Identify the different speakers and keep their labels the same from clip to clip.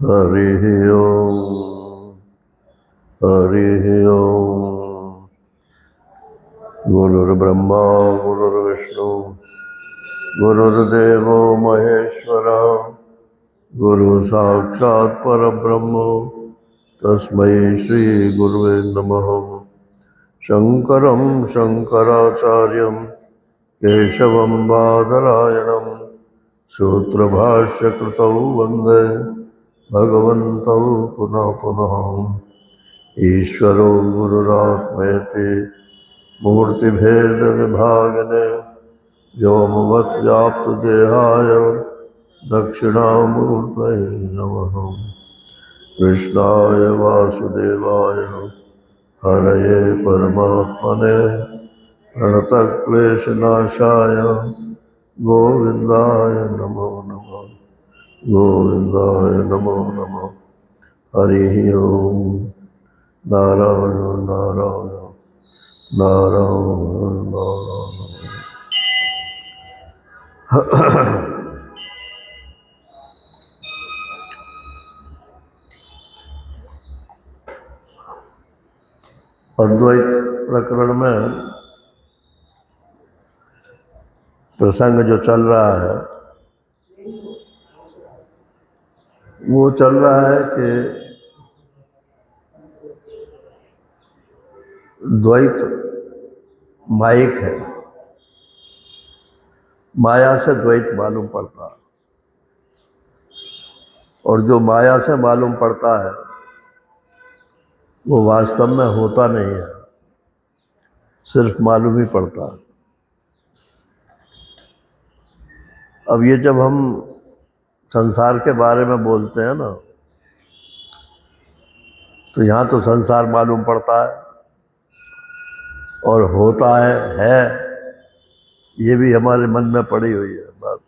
Speaker 1: हरिः ओम् हरिः ओम्। गुरुर्ब्रह्मा गुरुर्विष्णु गुरुर्देवो महेश्वरः गुरु साक्षात् परब्रह्म तस्मै श्री गुरुवे नमः। शंकरं शंकराचार्यं केशवं बादरायणं सूत्रभाष्यकृतौ वन्दे भगवन्तौ पुनः पुनः। ईश्वरो गुरुरात्मेति मूर्तिभेद विभागिने व्योमवद्व्याप्तदेहाय दक्षिणामूर्तये नमः। कृष्णाय वासुदेवाय हरये परमात्मने प्रणतक्लेशनाशाय गोविन्दाय नमो नमः। गोविन्दाय नमो नमः। हरिः ओम्। नारायण नारायण नारायण नारायण। अद्वैत प्रकरण में प्रसंग जो चल रहा है वो चल रहा है कि द्वैत माइक है, माया से द्वैत मालूम पड़ता है, और जो माया से मालूम पड़ता है वो वास्तव में होता नहीं है, सिर्फ मालूम ही पड़ता है। अब ये जब हम संसार के बारे में बोलते हैं ना, तो यहाँ तो संसार मालूम पड़ता है और होता है ये भी हमारे मन में पड़ी हुई है बात।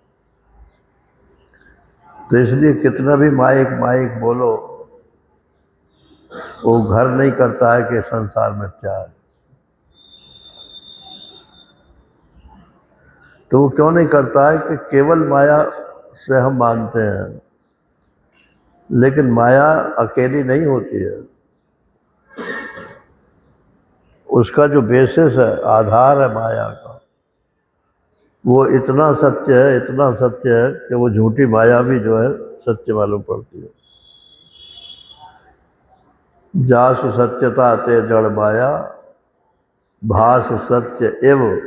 Speaker 1: तो इसलिए कितना भी माइक माइक बोलो, वो घर नहीं करता है कि संसार में क्या है। तो वो क्यों नहीं करता है कि केवल माया से हम मानते हैं, लेकिन माया अकेली नहीं होती है। उसका जो बेसिस है, आधार है माया का, वो इतना सत्य है, इतना सत्य है कि वो झूठी माया भी जो है सत्य मालूम पड़ती है। जासु सत्यता ते जड़ माया भास सत्य एव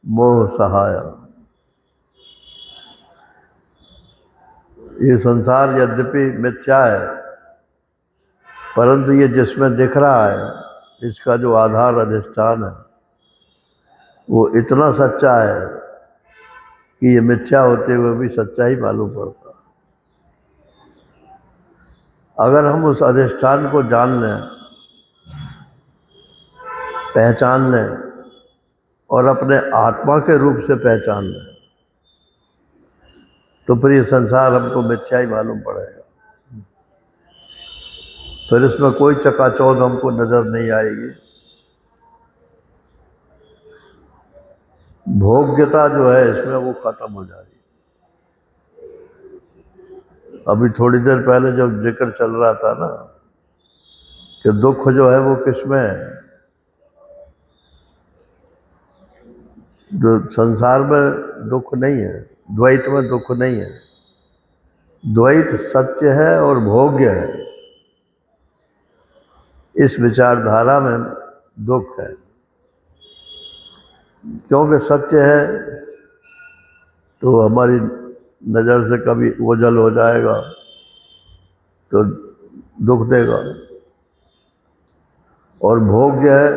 Speaker 1: मोह सहाया। ये संसार यद्यपि मिथ्या है, परंतु ये जिसमें दिख रहा है, इसका जो आधार अधिष्ठान है, वो इतना सच्चा है कि ये मिथ्या होते हुए भी सच्चा ही मालूम पड़ता है। अगर हम उस अधिष्ठान को जान लें, पहचान लें और अपने आत्मा के रूप से पहचान लें, तो फिर ये संसार हमको मिथ्या ही मालूम पड़ेगा। फिर इसमें कोई चकाचौंध हमको नजर नहीं आएगी। भोग्यता जो है इसमें वो खत्म हो जाएगी। अभी थोड़ी देर पहले जब जिक्र चल रहा था ना कि दुख जो है वो किसमें है, जो संसार में दुख नहीं है, द्वैत में दुख नहीं है। द्वैत सत्य है और भोग्य है, इस विचारधारा में दुख है। क्योंकि सत्य है तो हमारी नज़र से कभी ओझल हो जाएगा तो दुख देगा, और भोग्य है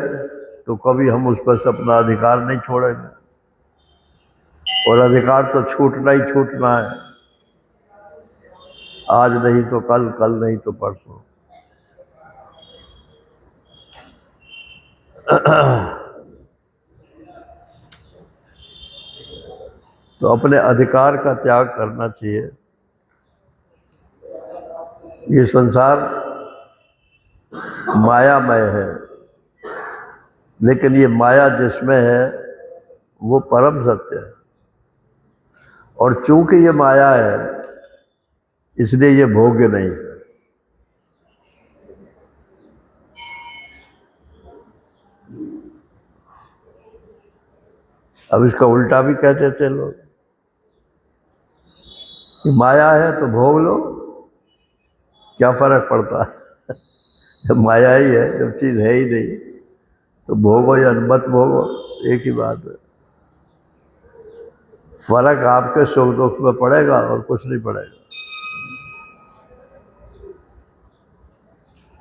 Speaker 1: तो कभी हम उस पर से अपना अधिकार नहीं छोड़ेंगे, और अधिकार तो छूटना ही छूटना है। आज नहीं तो कल, कल नहीं तो परसों। तो अपने अधिकार का त्याग करना चाहिए। ये संसार मायामय है, लेकिन ये माया जिसमें है वो परम सत्य है। और चूंकि ये माया है, इसलिए ये भोग्य नहीं है। अब इसका उल्टा भी कह देते लोग कि माया है तो भोग लो, क्या फर्क पड़ता है। जब माया ही है, जब चीज है ही नहीं, तो भोगो या मत भोगो, एक ही बात है। फर्क आपके सुख दुख में पड़ेगा और कुछ नहीं पड़ेगा।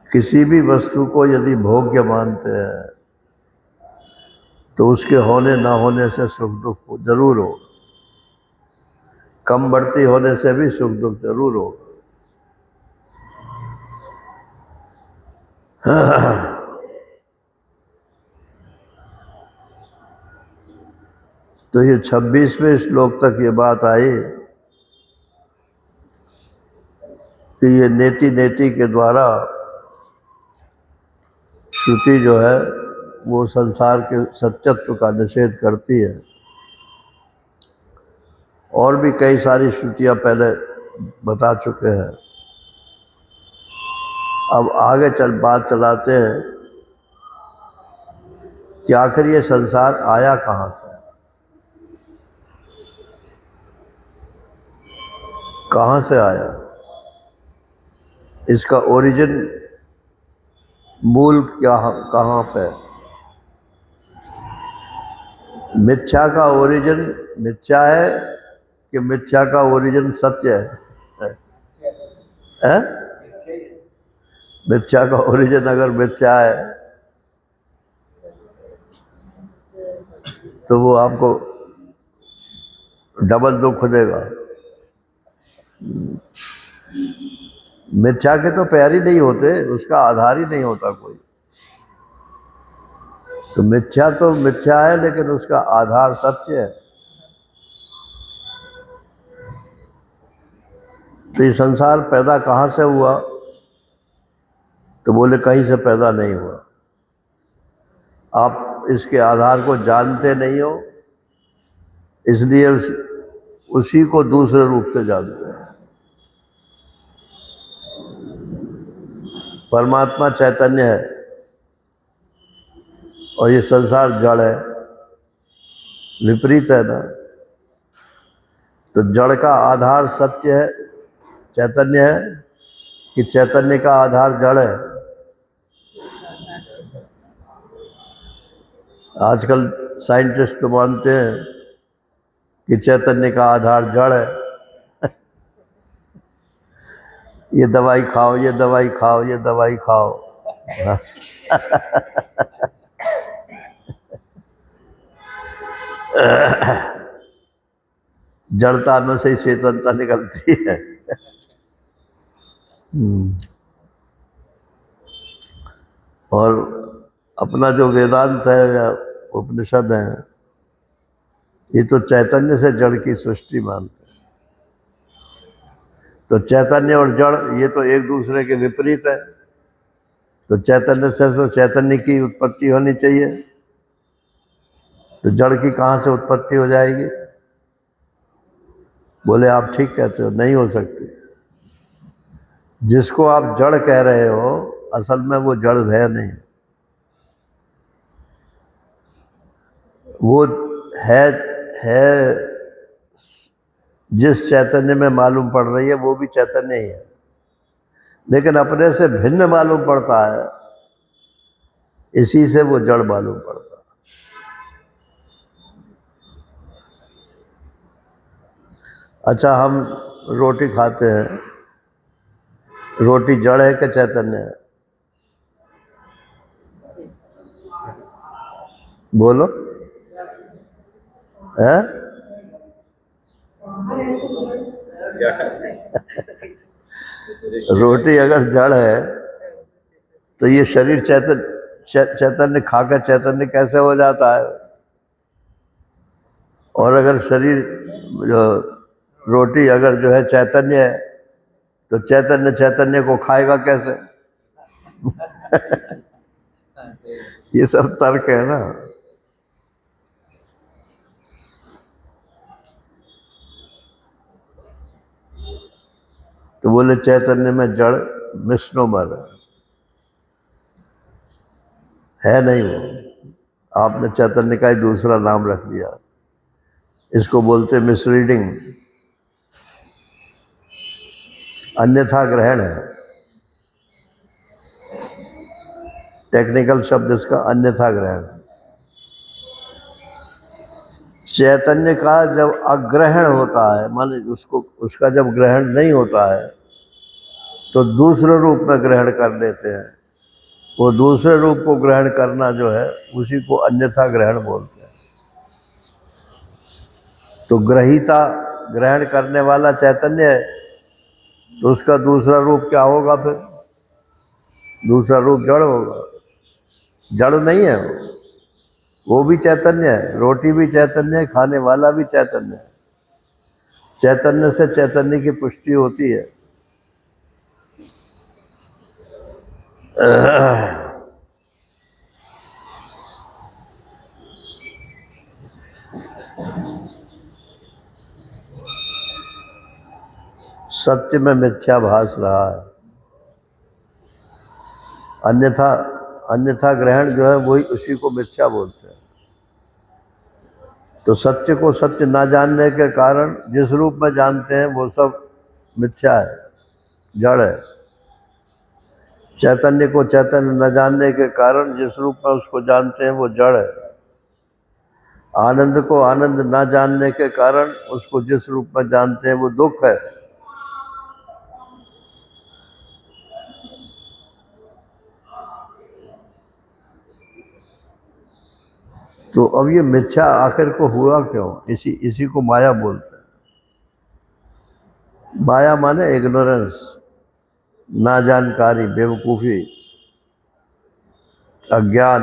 Speaker 1: किसी भी वस्तु को यदि भोग्य मानते हैं तो उसके होने ना होने से सुख दुख जरूर हो, कम बढ़ती होने से भी सुख दुख जरूर हो। तो ये 26वें श्लोक तक ये बात आई कि ये नेति नेति के द्वारा श्रुति जो है वो संसार के सत्यत्व का निषेध करती है। और भी कई सारी श्रुतियां पहले बता चुके हैं। अब आगे बात चलाते हैं कि आखिर ये संसार आया कहाँ से, कहाँ से आया, इसका ओरिजिन, मूल क्या, कहाँ पे। मिथ्या का ओरिजिन मिथ्या है कि मिथ्या का ओरिजिन सत्य है? मिथ्या का ओरिजिन अगर मिथ्या है तो वो आपको डबल दुख देगा। मिथ्या के तो पैर ही नहीं होते, उसका आधार ही नहीं होता कोई। तो मिथ्या है लेकिन उसका आधार सत्य है। तो ये संसार पैदा कहाँ से हुआ, तो बोले कहीं से पैदा नहीं हुआ। आप इसके आधार को जानते नहीं हो, इसलिए उसी को दूसरे रूप से जानते हैं। परमात्मा चैतन्य है और ये संसार जड़ है, विपरीत है ना। तो जड़ का आधार सत्य है, चैतन्य है, कि चैतन्य का आधार जड़ है। आजकल साइंटिस्ट तो मानते हैं कि चैतन्य का आधार जड़ है। ये दवाई खाओ, ये दवाई खाओ, ये दवाई खाओ। जड़ता में से ही चेतनता निकलती है। और अपना जो वेदांत है या उपनिषद है, ये तो चैतन्य से जड़ की सृष्टि मानते हैं। तो चैतन्य और जड़ ये तो एक दूसरे के विपरीत है। तो चैतन्य से तो चैतन्य की उत्पत्ति होनी चाहिए, तो जड़ की कहाँ से उत्पत्ति हो जाएगी? बोले आप ठीक कहते हो, नहीं हो सकती। जिसको आप जड़ कह रहे हो असल में वो जड़ है नहीं, वो है जिस चैतन्य में मालूम पड़ रही है वो भी चैतन्य ही है, लेकिन अपने से भिन्न मालूम पड़ता है, इसी से वो जड़ मालूम पड़ता है। अच्छा, हम रोटी खाते हैं, रोटी जड़ है कि चैतन्य है? बोलो है? रोटी अगर जड़ है तो ये शरीर चैतन्य खाकर चैतन्य कैसे हो जाता है? और अगर शरीर जो रोटी अगर जो है चैतन्य है तो चैतन्य को खाएगा कैसे? ये सब तर्क है ना। तो बोले चैतन्य में जड़ मिस्नोमर है नहीं, वो आपने चैतन्य का ही दूसरा नाम रख दिया। इसको बोलते मिसरीडिंग, अन्यथा ग्रहण है। टेक्निकल शब्द इसका अन्यथा ग्रहण है। चैतन्य का जब अग्रहण होता है, माने उसका जब ग्रहण नहीं होता है तो दूसरे रूप में ग्रहण कर लेते हैं। वो दूसरे रूप को ग्रहण करना जो है उसी को अन्यथा ग्रहण बोलते हैं। तो ग्रहीता ग्रहण करने वाला चैतन्य है, तो उसका दूसरा रूप क्या होगा फिर? दूसरा रूप जड़ होगा। जड़ नहीं है वो भी चैतन्य है। रोटी भी चैतन्य है, खाने वाला भी चैतन्य है। चैतन्य से चैतन्य की पुष्टि होती है। सत्य में मिथ्या भास रहा है, अन्यथा अन्यथा ग्रहण जो है वही उसी को मिथ्या बोलते हैं। तो सत्य को सत्य ना जानने के कारण जिस रूप में जानते हैं वो सब मिथ्या है, जड़ है। चैतन्य को चैतन्य न जानने के कारण जिस रूप में उसको जानते हैं वो जड़ है। आनंद को आनंद न जानने के कारण उसको जिस रूप में जानते हैं वो दुख है। तो अब ये मिथ्या आखिर को हुआ क्यों? इसी को माया बोलते हैं। माया माने इग्नोरेंस, ना जानकारी, बेवकूफ़ी, अज्ञान।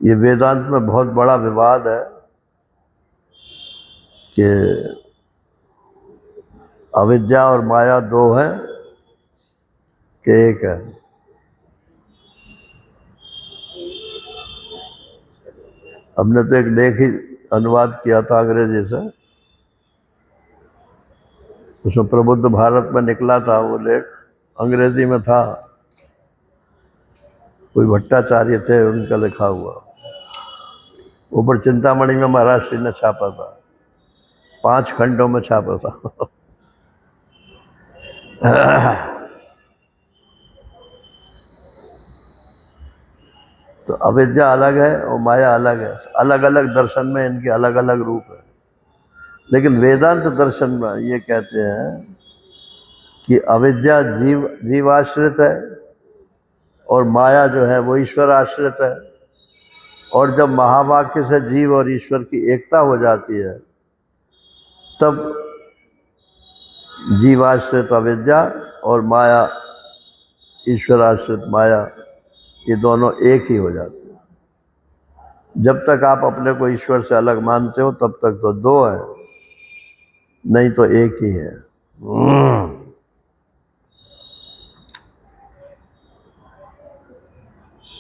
Speaker 1: ये वेदांत में बहुत बड़ा विवाद है कि अविद्या और माया दो हैं कि एक है। हमने तो एक लेख ही अनुवाद किया था अंग्रेजी से, उसमें प्रबुद्ध भारत में निकला था वो लेख, अंग्रेजी में था। कोई भट्टाचार्य थे उनका लिखा हुआ, ऊपर चिंतामणि में महाराष्ट्र ने छापा था, 5 खंडों में छापा था। तो अविद्या अलग है और माया अलग है। अलग अलग दर्शन में इनके अलग अलग रूप है। लेकिन वेदांत दर्शन में ये कहते हैं कि अविद्या जीवाश्रित है और माया जो है वो ईश्वर आश्रित है। और जब महावाक्य से जीव और ईश्वर की एकता हो जाती है तब जीवाश्रित अविद्या और माया ईश्वर आश्रित माया ये दोनों एक ही हो जाते हैं। जब तक आप अपने को ईश्वर से अलग मानते हो तब तक तो दो है, नहीं तो एक ही है।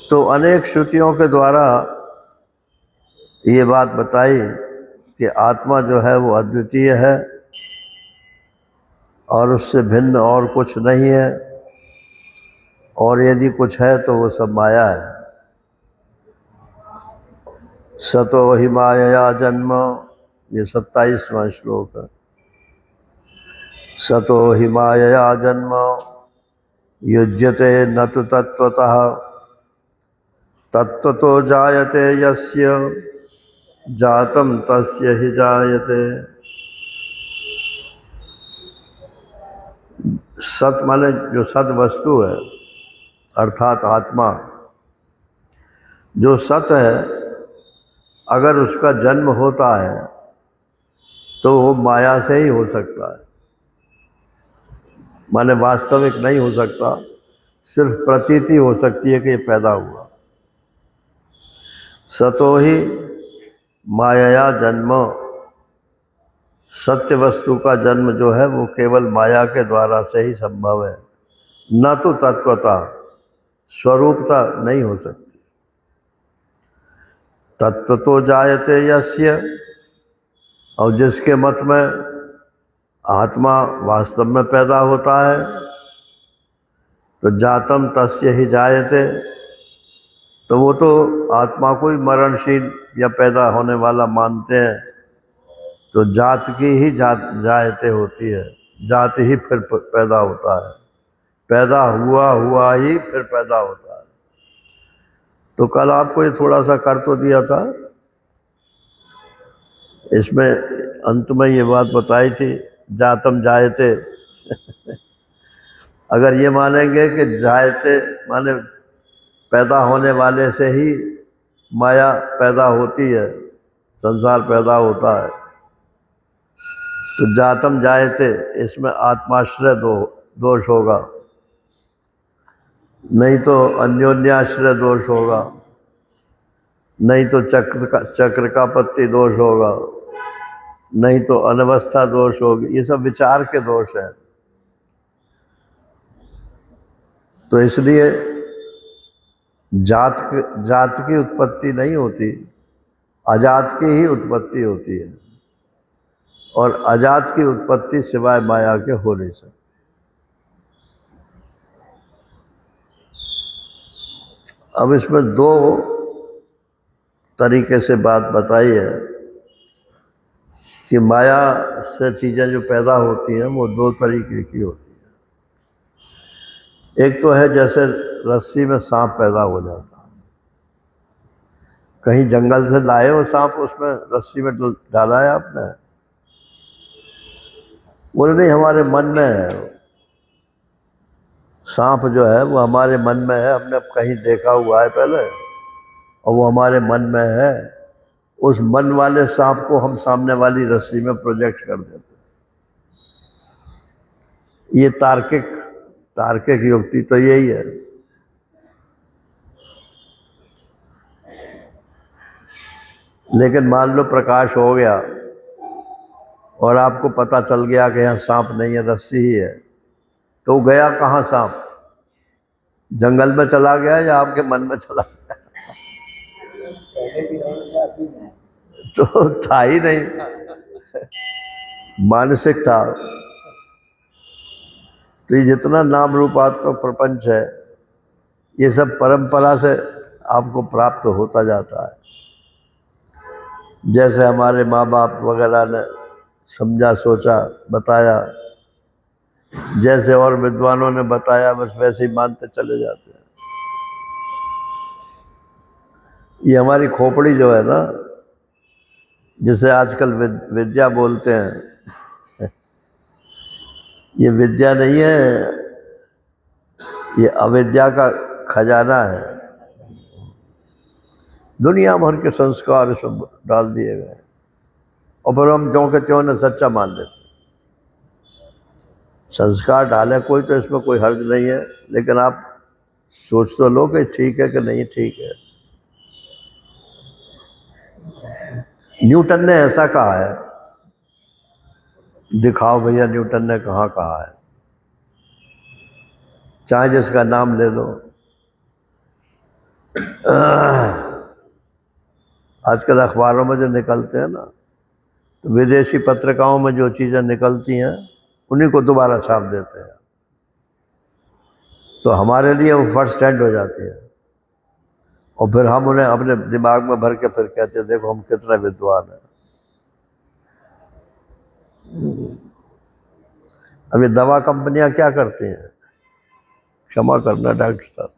Speaker 1: तो अनेक श्रुतियों के द्वारा ये बात बताई कि आत्मा जो है वो अद्वितीय है और उससे भिन्न और कुछ नहीं है, और यदि कुछ है तो वो सब माया है। सतो हि मायया जन्म, ये 27वां श्लोक है। सतो हि मायया जन्म युज्यते न तु तत्त्वतः, तत्त्वतो जायते यस्य जातं तस्य हि जायते। सत माने जो सद वस्तु है अर्थात आत्मा, जो सत है, अगर उसका जन्म होता है तो वो माया से ही हो सकता है। माने वास्तविक नहीं हो सकता, सिर्फ प्रतीति हो सकती है कि ये पैदा हुआ। सतो ही माया जन्म, सत्य वस्तु का जन्म जो है वो केवल माया के द्वारा से ही संभव है, न तो तत्वता, स्वरूपता नहीं हो सकती। तत्व तो जायते यस्य, और जिसके मत में आत्मा वास्तव में पैदा होता है, तो जातम तस्य ही जायते, तो वो तो आत्मा को ही मरणशील या पैदा होने वाला मानते हैं। तो जात की ही जायते होती है, जात ही फिर पैदा होता है, पैदा हुआ हुआ ही फिर पैदा होता है। तो कल आपको ये थोड़ा सा कर तो दिया था, इसमें अंत में ये बात बताई थी, जातम जायते। अगर ये मानेंगे कि जायते माने पैदा होने वाले से ही माया पैदा होती है, संसार पैदा होता है, तो जातम जायते इसमें आत्माश्रय दोष होगा, नहीं तो अन्योन्याश्रय दोष होगा, नहीं तो चक्र का पत्ती दोष होगा, नहीं तो अनवस्था दोष होगी। ये सब विचार के दोष हैं। तो इसलिए जात की उत्पत्ति नहीं होती, अजात की ही उत्पत्ति होती है, और अजात की उत्पत्ति सिवाय माया के हो नहीं सकती। अब इसमें दो तरीके से बात बताई है कि माया से चीज़ें जो पैदा होती हैं वो दो तरीके की होती हैं। एक तो है जैसे रस्सी में सांप पैदा हो जाता है, कहीं जंगल से लाए हो सांप, उसमें रस्सी में डाला है आपने, बोले नहीं हमारे मन में है सांप, जो है वो हमारे मन में है, हमने कहीं देखा हुआ है पहले और वो हमारे मन में है। उस मन वाले सांप को हम सामने वाली रस्सी में प्रोजेक्ट कर देते हैं। ये तार्किक युक्ति तो यही है। लेकिन मान लो प्रकाश हो गया और आपको पता चल गया कि यहाँ सांप नहीं है, रस्सी ही है, तो गया कहाँ सांप? जंगल में चला गया या आपके मन में चला गया? तो था ही नहीं, मानसिक था। तो ये जितना नाम रूपात्मक प्रपंच है, ये सब परंपरा से आपको प्राप्त होता जाता है। जैसे हमारे माँ बाप वगैरह ने समझा, सोचा, बताया, जैसे और विद्वानों ने बताया, बस वैसे ही मानते चले जाते हैं। ये हमारी खोपड़ी जो है ना, जिसे आजकल विद्या बोलते हैं, ये विद्या नहीं है, ये अविद्या का खजाना है। दुनिया भर के संस्कार सब डाल दिए गए और फिर हम ज्यों के त्यों ने सच्चा मान लेते। संस्कार डाले कोई तो इसमें कोई हर्ज नहीं है, लेकिन आप सोच तो लो कि ठीक है कि नहीं ठीक है। न्यूटन ने ऐसा कहा है, दिखाओ भैया न्यूटन ने कहाँ कहा है, चाहे जिसका नाम ले दो। आजकल अखबारों में जो निकलते हैं ना, तो विदेशी पत्रिकाओं में जो चीज़ें निकलती हैं उन्हीं को दोबारा छाप देते हैं, तो हमारे लिए वो फर्स्ट हैंड हो जाती है। और फिर हम उन्हें अपने दिमाग में भर के फिर कहते हैं देखो हम कितने विद्वान हैं। अब ये दवा कंपनियां क्या करती हैं, क्षमा करना डॉक्टर साहब,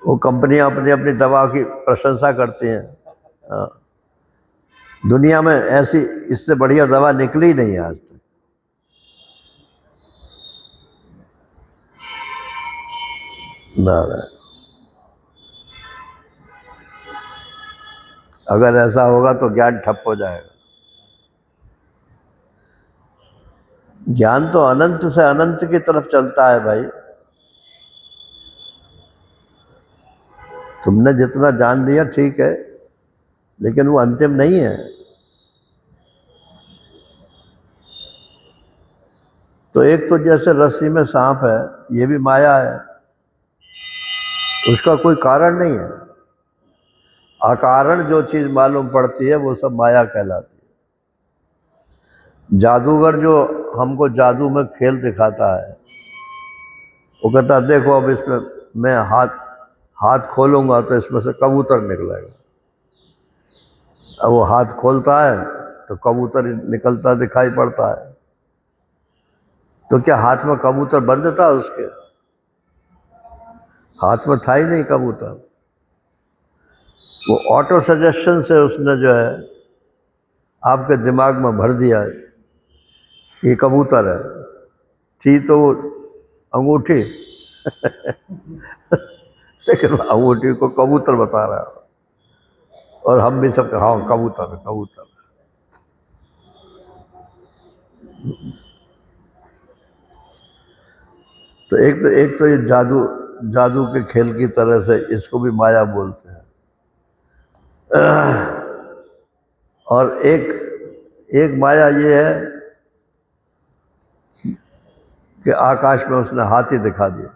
Speaker 1: वो कंपनियां अपनी अपनी दवा की प्रशंसा करती हैं। हाँ, दुनिया में ऐसी इससे बढ़िया दवा निकली नहीं आज तक। ना, अगर ऐसा होगा तो ज्ञान ठप हो जाएगा। ज्ञान तो अनंत से अनंत की तरफ चलता है भाई। तुमने जितना जान लिया ठीक है, लेकिन वो अंतिम नहीं है। तो एक तो जैसे रस्सी में सांप है, ये भी माया है। उसका कोई कारण नहीं है। अकारण जो चीज मालूम पड़ती है वो सब माया कहलाती है। जादूगर जो हमको जादू में खेल दिखाता है, वो कहता है देखो अब इसमें मैं हाथ खोलूंगा तो इसमें से कबूतर निकलेगा। अब वो हाथ खोलता है तो कबूतर निकलता दिखाई पड़ता है। तो क्या हाथ में कबूतर बंद था? उसके हाथ में था ही नहीं कबूतर। वो ऑटो सजेशन से उसने जो है आपके दिमाग में भर दिया कि ये कबूतर है। थी तो वो अंगूठी लेकिन अंगूठी को कबूतर बता रहा है। और हम भी सब हाँ कबूतर है, कबूतर है। तो एक तो ये जादू के खेल की तरह से इसको भी माया बोलते हैं। और एक माया ये है कि आकाश में उसने हाथी दिखा दिया।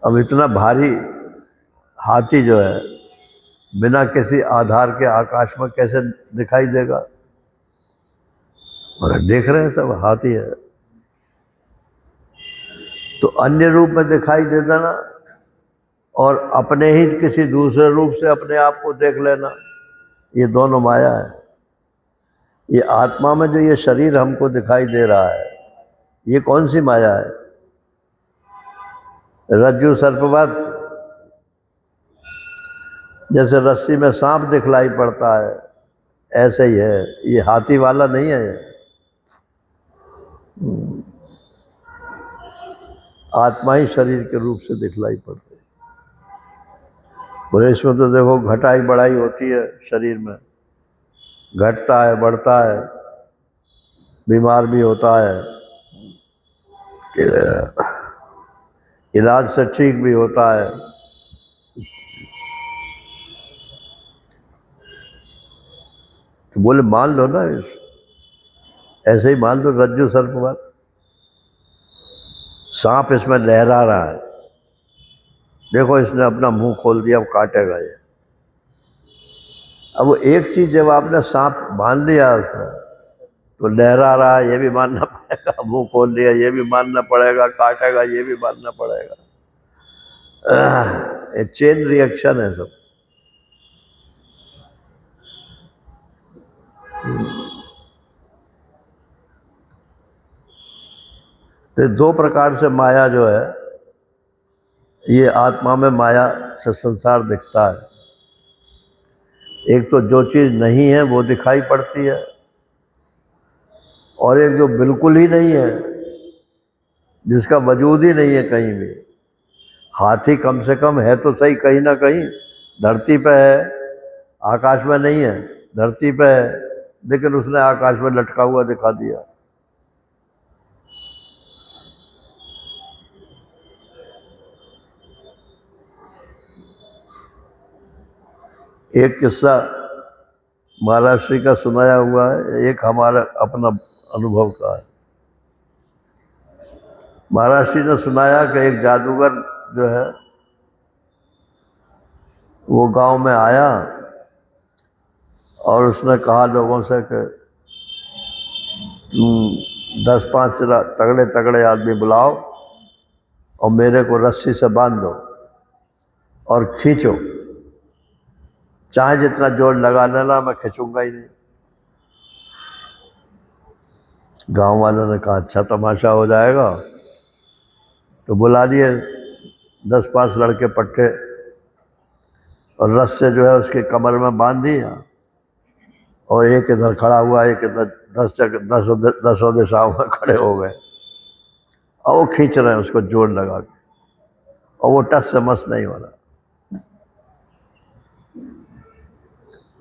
Speaker 1: अब इतना भारी हाथी जो है बिना किसी आधार के आकाश में कैसे दिखाई देगा? मगर देख रहे हैं सब हाथी है। तो अन्य रूप में दिखाई दे देना और अपने ही किसी दूसरे रूप से अपने आप को देख लेना, ये दोनों माया है। ये आत्मा में जो ये शरीर हमको दिखाई दे रहा है, ये कौन सी माया है? रज्जु सर्पवत। जैसे रस्सी में सांप दिखलाई पड़ता है, ऐसे ही है। ये हाथी वाला नहीं है। आत्मा ही शरीर के रूप से दिखलाई पड़ती है। बोले इसमें तो देखो घटाई बढ़ाई होती है शरीर में, घटता है बढ़ता है, बीमार भी होता है, इलाज से ठीक भी होता है। तो बोले मान लो ना, ऐसे ही मान लो रज्जु सर्पवत। सांप इसमें लहरा रहा है, देखो इसने अपना मुंह खोल दिया, अब काटेगा ये। अब वो एक चीज जब आपने सांप बांध लिया उसमें, तो लहरा रहा है ये भी मानना पड़ेगा, मुंह खोल दिया ये भी मानना पड़ेगा, काटेगा ये भी मानना पड़ेगा। ये चेन रिएक्शन है सब। तो दो प्रकार से माया जो है, ये आत्मा में माया से संसार दिखता है। एक तो जो चीज नहीं है वो दिखाई पड़ती है, और एक जो बिल्कुल ही नहीं है, जिसका वजूद ही नहीं है कहीं भी। हाथी कम से कम है तो सही कहीं ना कहीं, धरती पे है, आकाश में नहीं है, धरती पे है, लेकिन उसने आकाश में लटका हुआ दिखा दिया। एक किस्सा महाराष्ट्र का सुनाया हुआ है, एक हमारा अपना अनुभव का है। महाराष्ट्र ने सुनाया कि एक जादूगर जो है वो गांव में आया और उसने कहा लोगों से कि 10-5 तगड़े तगड़े आदमी बुलाओ और मेरे को रस्सी से बांध दो और खींचो, चाहे जितना जोर लगा लेना, मैं खींचूंगा ही नहीं। गांव वालों ने कहा अच्छा तमाशा हो जाएगा। तो बुला दिए 10-5 लड़के पट्टे और रस्से जो है उसके कमर में बांध दिया, और एक इधर खड़ा हुआ, एक इधर, 10 दिशाओं में खड़े हो गए और वो खींच रहे हैं उसको जोर लगा के, और वो टस से मस नहीं हो रहा।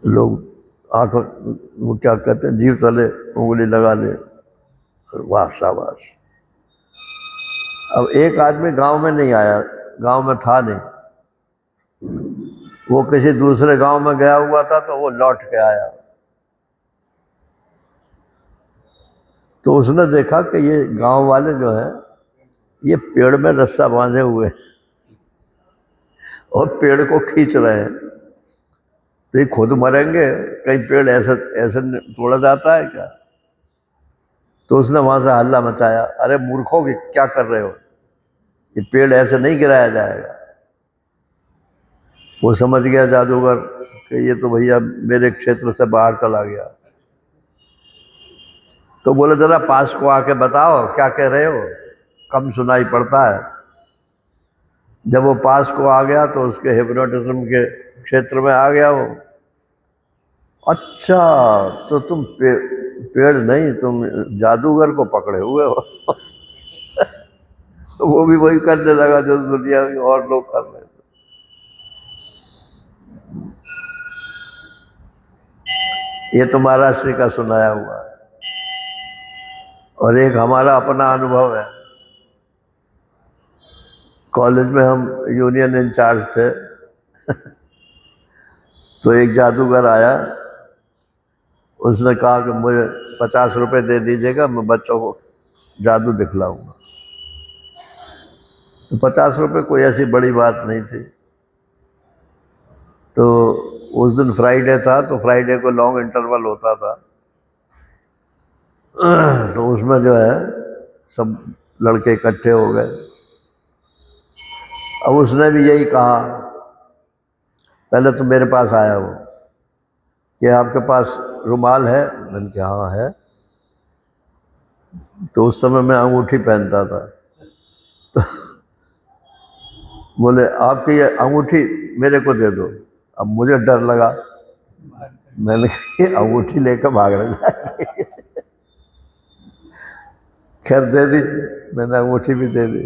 Speaker 1: लोग आंखों वो क्या कहते हैं, जीव तले उंगली लगा ले, वाह शाबाश। अब एक आदमी गांव में नहीं आया, गांव में था नहीं, वो किसी दूसरे गांव में गया हुआ था, तो वो लौट के आया। तो उसने देखा कि ये गांव वाले जो है ये पेड़ में रस्सा बांधे हुए हैं। और पेड़ को खींच रहे हैं, तो ये खुद मरेंगे, कहीं पेड़ ऐसे ऐसे तोड़ा जाता है क्या? तो उसने वहां से हल्ला मचाया, अरे मूर्खों की क्या कर रहे हो, ये पेड़ ऐसे नहीं गिराया जाएगा। वो समझ गया जादूगर कि ये तो भैया मेरे क्षेत्र से बाहर चला गया। तो बोले जरा पास को आके बताओ क्या कह रहे हो, कम सुनाई पड़ता है। जब वो पास को आ गया तो उसके हिप्नोटिज्म के क्षेत्र में आ गया वो। अच्छा, तो तुम पेड़ नहीं, तुम जादूगर को पकड़े हुए हो। तो वो भी वही करने लगा जो दुनिया में और लोग कर रहे थे। ये तो महाराष्ट्र का सुनाया हुआ है। और एक हमारा अपना अनुभव है। कॉलेज में हम यूनियन इंचार्ज थे। तो एक जादूगर आया, उसने कहा कि मुझे 50 रुपए दे दीजिएगा, मैं बच्चों को जादू दिखलाऊंगा। तो 50 रुपए कोई ऐसी बड़ी बात नहीं थी। तो उस दिन फ्राइडे था, तो फ्राइडे को लॉन्ग इंटरवल होता था। तो उसमें जो है सब लड़के इकट्ठे हो गए। अब उसने भी यही कहा, पहले तो मेरे पास आया वो कि आपके पास रुमाल है? मैंने कहा हाँ है। तो उस समय मैं अंगूठी पहनता था। बोले आपकी ये अंगूठी मेरे को दे दो। अब मुझे डर लगा, मैंने कहा ये अंगूठी लेकर भाग रहा है। खैर दे दी, मैंने अंगूठी भी दे दी,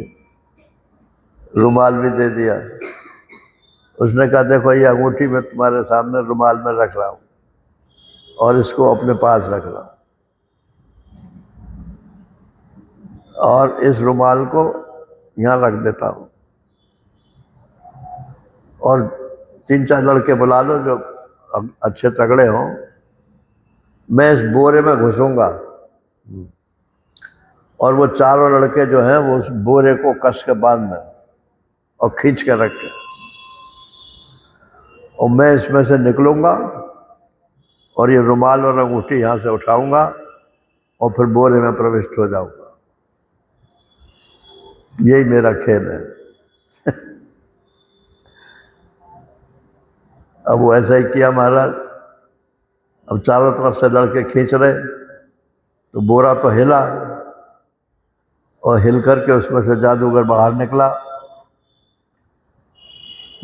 Speaker 1: रुमाल भी दे दिया। उसने कहा देखो ये अंगूठी मैं तुम्हारे सामने रुमाल में रख रहा हूँ और इसको अपने पास रख रहा हूँ, और इस रुमाल को यहाँ रख देता हूँ, और 3-4 लड़के बुला लो जो अच्छे तगड़े हों। मैं इस बोरे में घुसूंगा और वो चारों लड़के जो हैं वो उस बोरे को कस के बांध दें और खींच के रखें, और मैं इसमें से निकलूंगा और ये रुमाल और अंगूठी यहाँ से उठाऊंगा और फिर बोरे में प्रविष्ट हो जाऊंगा। यही मेरा खेल है। अब वो ऐसा ही किया महाराज। अब चारों तरफ से लड़के खींच रहे, तो बोरा तो हिला, और हिल करके उसमें से जादूगर बाहर निकला।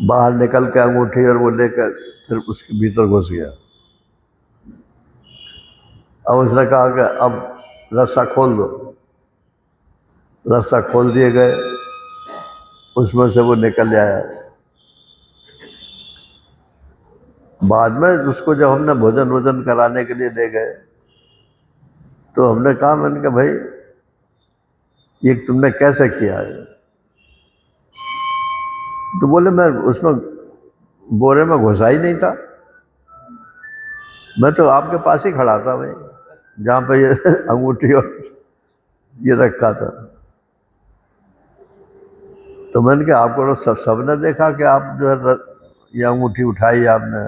Speaker 1: बाहर निकल के अंगूठी और वो लेकर फिर उसके भीतर घुस गया। अब उसने कहा कि अब रस्सा खोल दो। रस्सा खोल दिए गए, उसमें से वो निकल आया। बाद में उसको जब हमने भोजन वोजन कराने के लिए ले गए, तो हमने कहा, मैंने कहा भाई ये तुमने कैसे किया है? तो बोले मैं उसमें बोरे में घुसा ही नहीं था, मैं तो आपके पास ही खड़ा था भाई, जहाँ पे ये अंगूठी और ये रखा था। तो मैंने कहा आपको तो सबने देखा कि आप जो है ये अंगूठी उठाई आपने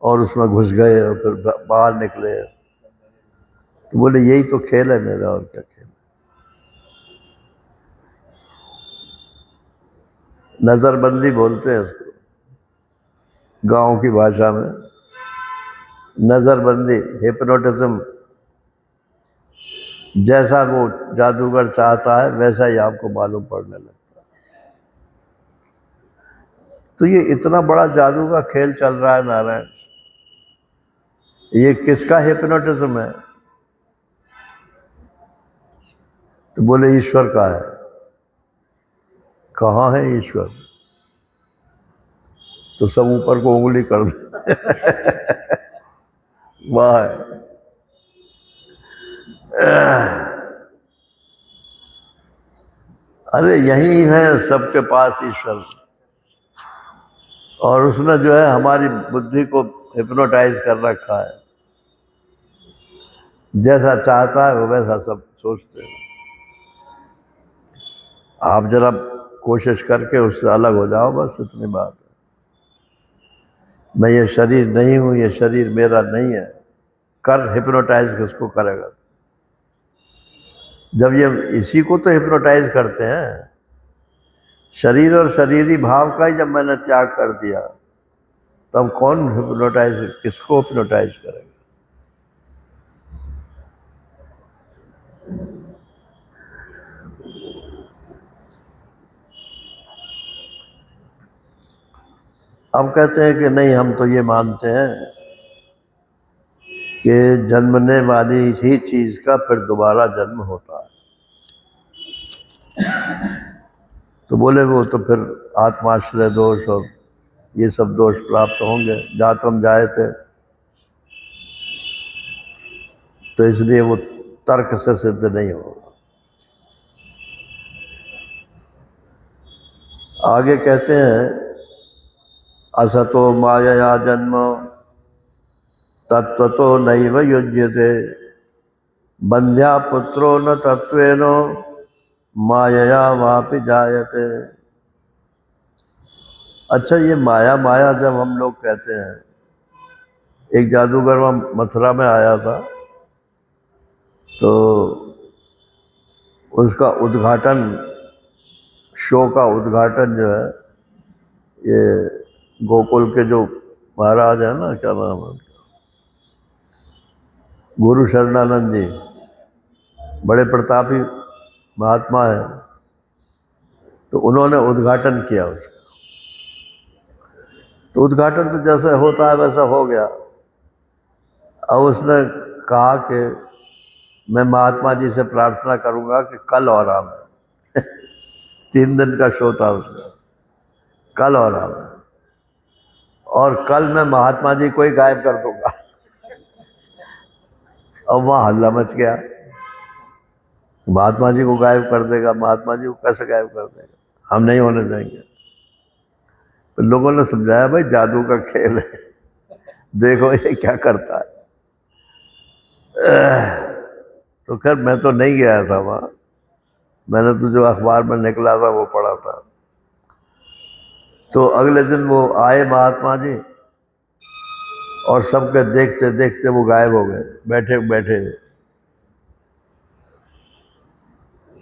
Speaker 1: और उसमें घुस गए और फिर बाहर निकले। तो बोले यही तो खेल है मेरा, और क्या खेल। नज़रबंदी बोलते हैं इसको गांव की भाषा में। नज़रबंदी, हिप्नोटिज्म। जैसा वो जादूगर चाहता है वैसा ही आपको मालूम पड़ने लगता है। तो ये इतना बड़ा जादू का खेल चल रहा है नारायण, ये किसका हिप्नोटिज्म है? तो बोले ईश्वर का है। कहाँ है ईश्वर? तो सब ऊपर को उंगली कर दे। वाह है। अरे यही है सबके पास ईश्वर, और उसने जो है हमारी बुद्धि को हिप्नोटाइज कर रखा है। जैसा चाहता है वो वैसा सब सोचते हैं। आप जरा कोशिश करके उससे अलग हो जाओ, बस इतनी बात है। मैं ये शरीर नहीं हूँ, ये शरीर मेरा नहीं है, कर हिप्नोटाइज किसको करेगा? जब ये इसी को तो हिप्नोटाइज करते हैं। शरीर और शरीरी भाव का ही जब मैंने त्याग कर दिया, तब कौन हिप्नोटाइज, किसको हिप्नोटाइज करेगा? अब कहते हैं कि नहीं, हम तो ये मानते हैं कि जन्मने वाली ही चीज का फिर दोबारा जन्म होता है। तो बोले वो तो फिर आत्माश्रय दोष और ये सब दोष प्राप्त होंगे, जातम जाए थे, तो इसलिए वो तर्क से सिद्ध नहीं होगा। आगे कहते हैं असतो मायया जन्म तत्वतो नैव युज्यते बंध्या पुत्रो न तत्वेनो मायया वापि जायते। अच्छा, ये माया माया जब हम लोग कहते हैं, एक जादूगर वहाँ मथुरा में आया था, तो उसका उद्घाटन, शो का उद्घाटन जो है, ये गोकुल के जो महाराज है ना, क्या नाम है उनका, गुरु शरणानंद जी, बड़े प्रतापी महात्मा है, तो उन्होंने उद्घाटन किया उसका। तो उद्घाटन तो जैसे होता है वैसा हो गया। अब उसने कहा कि मैं महात्मा जी से प्रार्थना करूंगा कि कल और आवे। 3 दिन का शो था उसका, कल और आवे, और कल मैं महात्मा जी को ही गायब कर दूंगा। अब वहाँ हल्ला मच गया, महात्मा जी को गायब कर देगा, महात्मा जी को कैसे गायब कर देगा, हम नहीं होने देंगे। तो लोगों ने समझाया भाई जादू का खेल है, देखो ये क्या करता है। तो खैर मैं तो नहीं गया था वहाँ, मैंने तो जो अखबार में निकला था वो पढ़ा था। तो अगले दिन वो आए महात्मा जी, और सबके देखते देखते वो गायब हो गए, बैठे बैठे।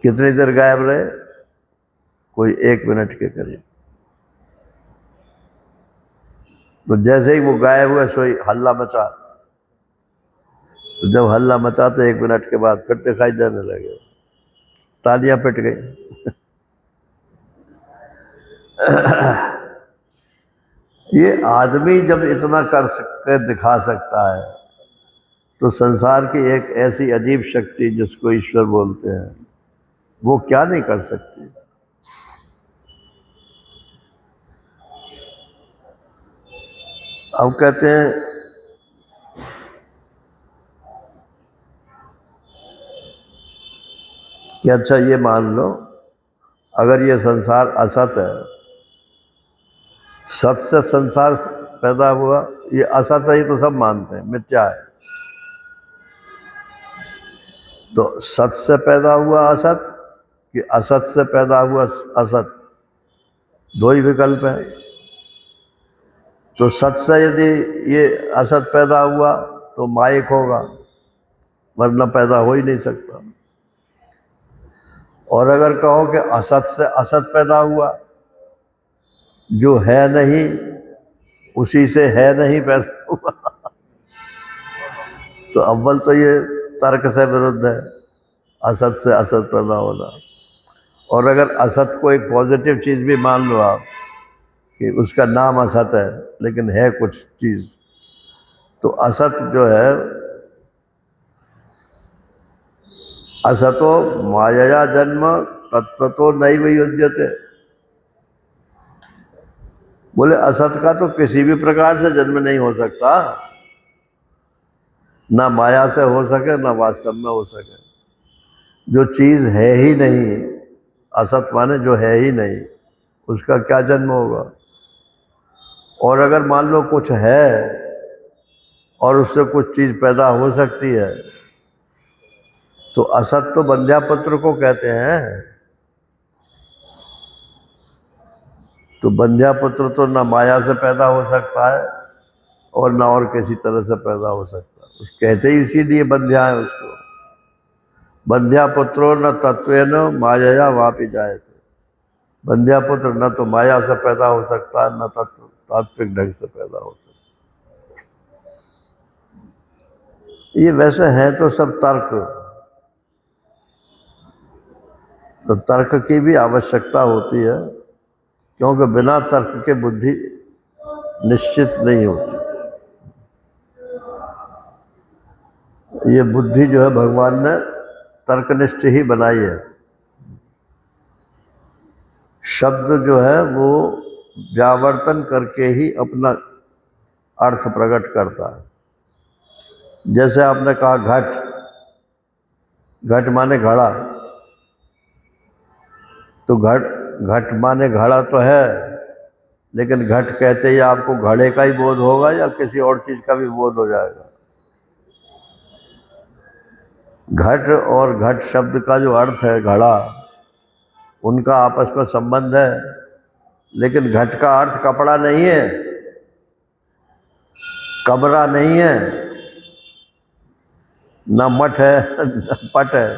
Speaker 1: कितनी देर गायब रहे? कोई 1 मिनट के करीब। तो जैसे ही वो गायब हुए, सोई हल्ला मचा। तो जब हल्ला मचा तो 1 मिनट के बाद फिर दिखाई देने लगे, तालियां पिट गई। ये आदमी जब इतना कर सकते, दिखा सकता है, तो संसार की एक ऐसी अजीब शक्ति जिसको ईश्वर बोलते हैं, वो क्या नहीं कर सकती। अब कहते हैं कि अच्छा ये मान लो, अगर ये संसार असत है, सत से संसार पैदा हुआ, ये असत है, ही तो सब मानते हैं, मिथ्या है। तो सत से पैदा हुआ असत कि असत से पैदा हुआ असत, 2 ही विकल्प है। तो सत से यदि ये असत पैदा हुआ तो मायिक होगा, वरना पैदा हो ही नहीं सकता। और अगर कहो कि असत से असत पैदा हुआ, जो है नहीं उसी से है नहीं पैदा हुआ, तो अव्वल तो ये तर्क से विरुद्ध है, असत से असत पैदा होना। और अगर असत को एक पॉजिटिव चीज़ भी मान लो आप, कि उसका नाम असत है लेकिन है कुछ चीज़, तो असत जो है, असतो मायया जन्म तत्वतो नैव युज्यते। बोले असत का तो किसी भी प्रकार से जन्म नहीं हो सकता, ना माया से हो सके ना वास्तव में हो सके। जो चीज़ है ही नहीं, असत माने जो है ही नहीं, उसका क्या जन्म होगा। और अगर मान लो कुछ है और उससे कुछ चीज़ पैदा हो सकती है, तो असत तो बंध्यापुत्र को कहते हैं। तो बंध्यापुत्र तो ना माया से पैदा हो सकता है और ना और किसी तरह से पैदा हो सकता। उस कहते ही इसीलिए बंध्या है उसको, बंध्या पुत्रो न तत्वेन माया वापि जायते। बंध्या पुत्र न तो माया से पैदा हो सकता है, न तात्विक ढंग से पैदा हो सकता। ये वैसे हैं तो सब तर्क, तो तर्क की भी आवश्यकता होती है, क्योंकि बिना तर्क के बुद्धि निश्चित नहीं होती। ये बुद्धि जो है भगवान ने तर्कनिष्ठ ही बनाई है। शब्द जो है वो व्यावर्तन करके ही अपना अर्थ प्रकट करता है। जैसे आपने कहा घट, घट माने घड़ा, तो घट माने घड़ा तो है, लेकिन घट कहते ही आपको घड़े का ही बोध होगा या किसी और चीज का भी बोध हो जाएगा। घट और घट शब्द का जो अर्थ है घड़ा, उनका आपस में संबंध है, लेकिन घट का अर्थ कपड़ा नहीं है, कमरा नहीं है, न मठ है न पट है।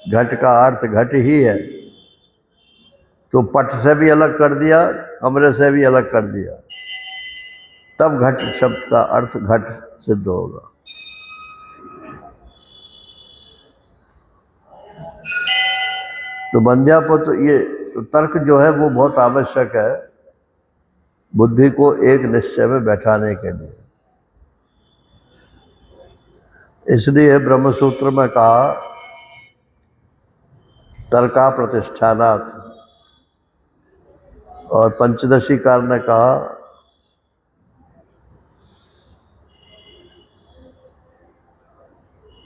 Speaker 1: घट का अर्थ घट ही है। तो पट से भी अलग कर दिया, कमरे से भी अलग कर दिया, तब घट शब्द का अर्थ घट सिद्ध होगा। तो बंध्यापुत्र, ये तो तर्क जो है वो बहुत आवश्यक है बुद्धि को एक निश्चय में बैठाने के लिए। इसलिए ब्रह्मसूत्र में कहा तर्का प्रतिष्ठानात्, और पंचदशीकार ने कहा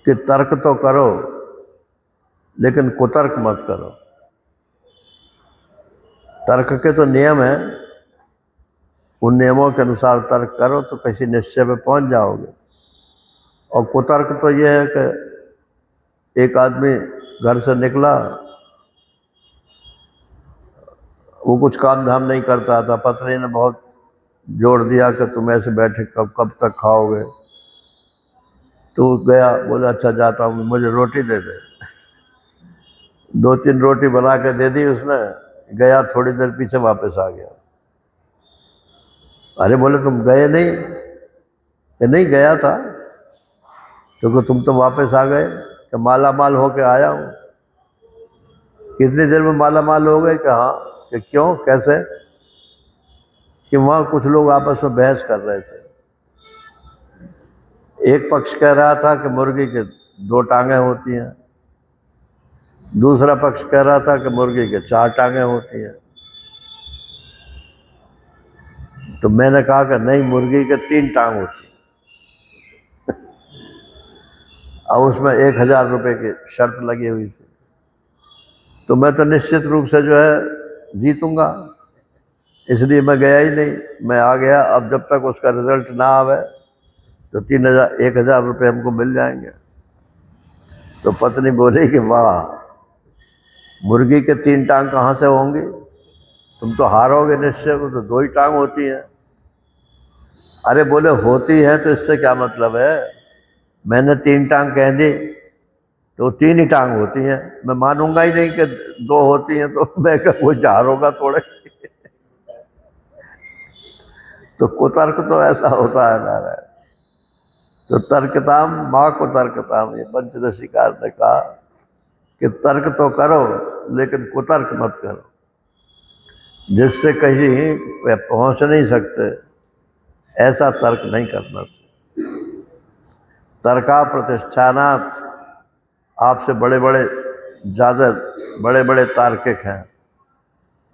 Speaker 1: कि तर्क तो करो लेकिन कुतर्क मत करो। तर्क के तो नियम है, उन नियमों के अनुसार तर्क करो तो किसी निश्चय पे पहुंच जाओगे। और कुतर्क तो ये है कि एक आदमी घर से निकला, वो कुछ काम धाम नहीं करता था, पत्नी ने बहुत जोर दिया कि तुम ऐसे बैठे कब तक खाओगे। तो गया, बोला अच्छा जाता हूँ, मुझे रोटी दे दे। 2-3 रोटी बना के दे दी उसने, गया, थोड़ी देर पीछे वापस आ गया। अरे बोले तुम गए नहीं? कि नहीं गया था। तो तुम तो वापस आ गए। कि माला माल होके आया हूँ। कितनी देर में माला माल हो गए? कि हाँ। कि क्यों, कैसे? कि वहाँ कुछ लोग आपस में बहस कर रहे थे। एक पक्ष कह रहा था कि मुर्गी के 2 टांगें होती हैं, दूसरा पक्ष कह रहा था कि मुर्गी के 4 टांगें होती हैं। तो मैंने कहा कि नहीं, मुर्गी के 3 टांग होती हैं। और उसमें 1000 रुपये की शर्त लगी हुई थी। तो मैं तो निश्चित रूप से जो है जीतूंगा, इसलिए मैं गया ही नहीं। मैं आ गया, अब जब तक उसका रिजल्ट ना आवे तो 1000 रुपये हमको मिल जाएंगे। तो पत्नी बोली कि वाह, मुर्गी के 3 टांग कहाँ से होंगी? तुम तो हारोगे निश्चय, वो तो 2 ही टांग होती हैं। अरे बोले होती है तो इससे क्या मतलब है? मैंने 3 टांग कह दी तो 3 ही टांग होती हैं। मैं मानूंगा ही नहीं कि 2 होती हैं, तो मैं क्या कोई हारोगा थोड़े। तो कुतर्क तो ऐसा होता है नारायण। तो तर्कताम माँ को तर्कताम, ये पंचदशीकार ने कहा कि तर्क तो करो लेकिन कुतर्क मत करो, जिससे कहीं पहुंच नहीं सकते, ऐसा तर्क नहीं करना चाहिए। तर्का प्रतिष्ठानात्, आपसे ज़्यादा बड़े बड़े तार्किक हैं,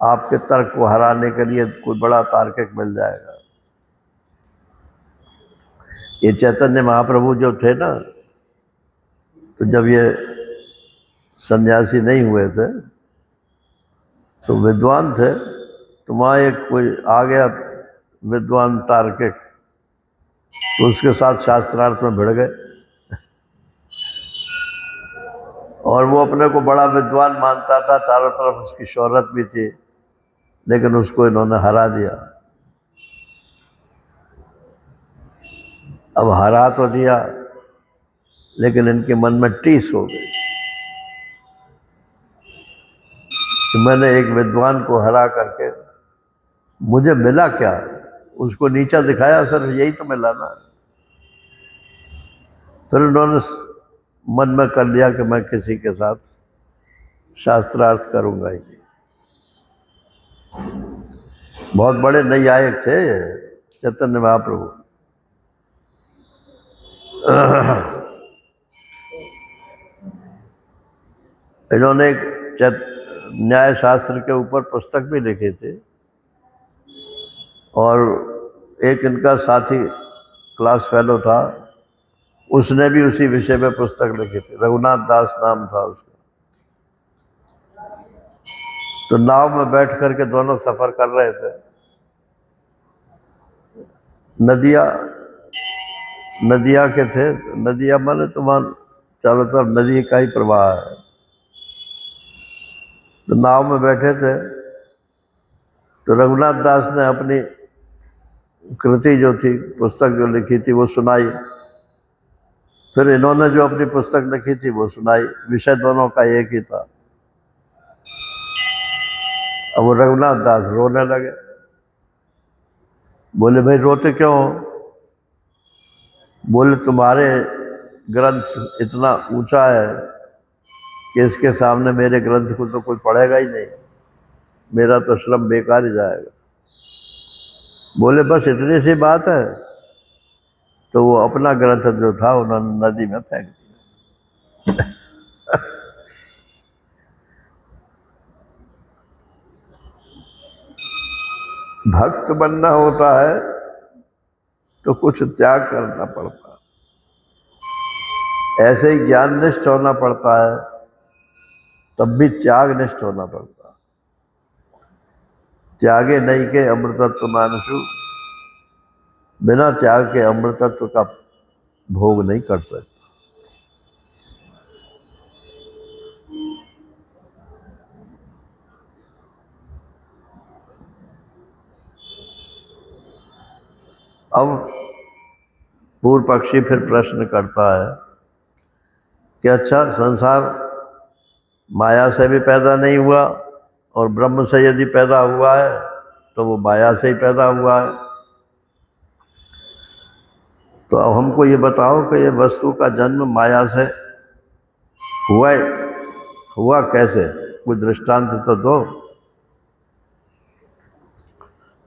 Speaker 1: आपके तर्क को हराने के लिए कोई बड़ा तार्किक मिल जाएगा। ये चैतन्य महाप्रभु जो थे ना, तो जब ये सन्यासी नहीं हुए थे तो विद्वान थे, तो वहाँ एक कोई आ गया विद्वान तार्किक, तो उसके साथ शास्त्रार्थ में भिड़ गए। और वो अपने को बड़ा विद्वान मानता था, चारों तरफ उसकी शोहरत भी थी, लेकिन उसको इन्होंने हरा दिया। अब हरा तो दिया, लेकिन इनके मन में टीस हो गई कि मैंने एक विद्वान को हरा करके मुझे मिला क्या। उसको नीचा दिखाया, सर यही तो मिला ना। फिर उन्होंने मन में कर लिया कि मैं किसी के साथ शास्त्रार्थ करूंगा ही नहीं। बहुत बड़े नैयायिक थे चैतन्य महाप्रभु। इन्होंने एक न्याय शास्त्र के ऊपर पुस्तक भी लिखे थे, और एक इनका साथी क्लास फेलो था, उसने भी उसी विषय में पुस्तक लिखी थी। रघुनाथ दास नाम था उसका। तो नाव में बैठ करके दोनों सफर कर रहे थे। नदिया के थे, तो नदिया माने तो वहाँ चारों तरफ नदी का ही प्रवाह है। तो नाव में बैठे थे, तो रघुनाथ दास ने अपनी कृति जो थी, पुस्तक जो लिखी थी, वो सुनाई। फिर इन्होंने जो अपनी पुस्तक लिखी थी वो सुनाई। विषय दोनों का एक ही था। अब वो रघुनाथ दास रोने लगे। बोले भाई रोते क्यों हो? बोले तुम्हारे ग्रंथ इतना ऊंचा है कि इसके सामने मेरे ग्रंथ को तो कोई पढ़ेगा ही नहीं, मेरा तो श्रम बेकार ही जाएगा। बोले बस इतनी सी बात है। तो वो अपना ग्रंथ जो था उन्होंने नदी में फेंक दिया। भक्त बनना होता है तो कुछ त्याग करना पड़ता है। ऐसे ही ज्ञान निष्ठ होना पड़ता है, तब भी त्याग निष्ठ होना पड़ता है। त्यागे नहीं के अमृतत्व मानसु, बिना त्याग के अमृतत्व का भोग नहीं कर सकता। अब पूर्व पक्षी फिर प्रश्न करता है कि अच्छा, संसार माया से भी पैदा नहीं हुआ, और ब्रह्म से यदि पैदा हुआ है तो वो माया से ही पैदा हुआ है। तो अब हमको ये बताओ कि ये वस्तु का जन्म माया से हुआ कैसे? कोई दृष्टांत तो दो।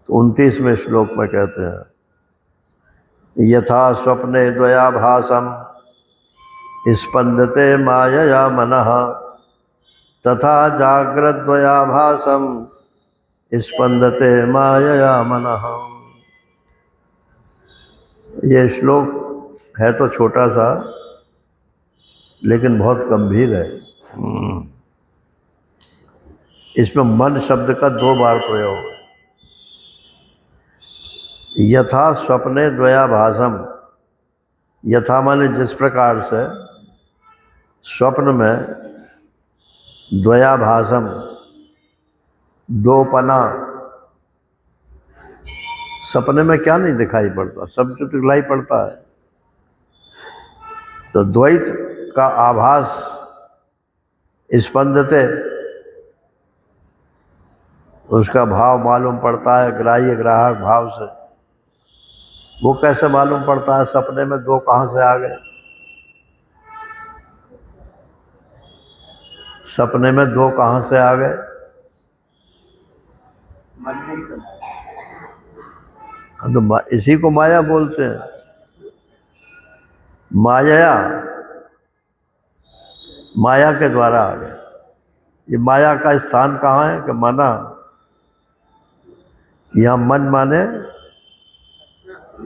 Speaker 1: तो 29वें श्लोक में कहते हैं, यथा स्वप्ने द्वयाभासम स्पंदते मायया मनः, तथा जाग्रद्वयाभासम स्पंदते मायया मनः। ये श्लोक है तो छोटा सा, लेकिन बहुत गंभीर है। इसमें मन शब्द का 2 बार प्रयोग है। यथा स्वप्ने द्वयाभासम, यथा माने जिस प्रकार से, स्वप्न में द्वयाभासम, दोपना। सपने में क्या नहीं दिखाई पड़ता, सब तो दिखलाई पड़ता है। तो द्वैत का आभास स्पंदते, उसका भाव मालूम पड़ता है ग्राह्य ग्राहक भाव से। वो कैसे मालूम पड़ता है? सपने में 2 कहाँ से आ गए? सपने में 2 कहाँ से आ गए? तो इसी को माया बोलते हैं। माया के द्वारा आ गए। ये माया का स्थान कहाँ है? कि मना। यहाँ मन माने